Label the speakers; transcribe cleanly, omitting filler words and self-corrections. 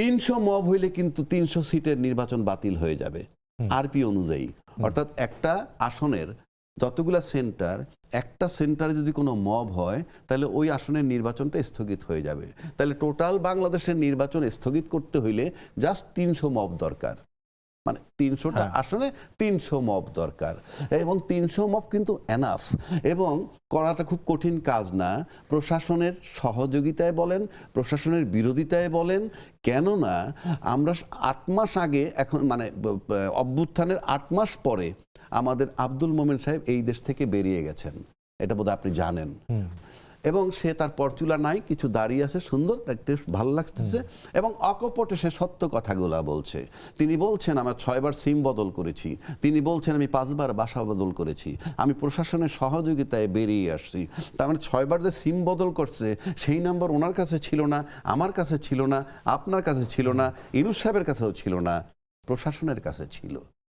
Speaker 1: 300 mob হইলে কিন্তু 300 সিটের নির্বাচন বাতিল হয়ে যাবে আরপি অনুযায়ী। অর্থাৎ একটা আসনের যতগুলা সেন্টার, একটা সেন্টারে যদি কোনো মব হয় তাহলে ওই আসনের নির্বাচনটা স্থগিত হয়ে যাবে। তাহলে টোটাল বাংলাদেশের নির্বাচন স্থগিত করতে হইলে জাস্ট 300 মব দরকার, মানে 300টা আসনে 300 মব দরকার। এবং 300 মব কিন্তু এনাফ, এবং করাটা খুব কঠিন কাজ না। প্রশাসনের সহযোগিতায় বলেন, প্রশাসনের বিরোধিতায় বলেন, কেননা আমরা 8 মাস আগে, এখন মানে অভ্যুত্থানের 8 মাস পরে আমাদের আব্দুল মোমেন সাহেব এই দেশ থেকে বেরিয়ে গেছেন, এটা বোধহয় আপনি জানেন। এবং সে তার পরচুলা নাই, কিছু দাঁড়িয়ে আছে, সুন্দর দেখতে, ভালো লাগতেছে, এবং অকপটে সে সত্য কথাগুলা বলছে। তিনি বলছেন আমার 6 বার সিম বদল করেছি, তিনি বলছেন আমি 5 বার বাসা বদল করেছি, আমি প্রশাসনের সহযোগিতায় বেরিয়ে আসছি। তার মানে 6 বার যে সিম বদল করছে সেই নাম্বার ওনার কাছে ছিল না, আমার কাছে ছিল না, আপনার কাছে ছিল না, ইনুস সাহেবের কাছেও ছিল না, প্রশাসনের কাছে ছিল।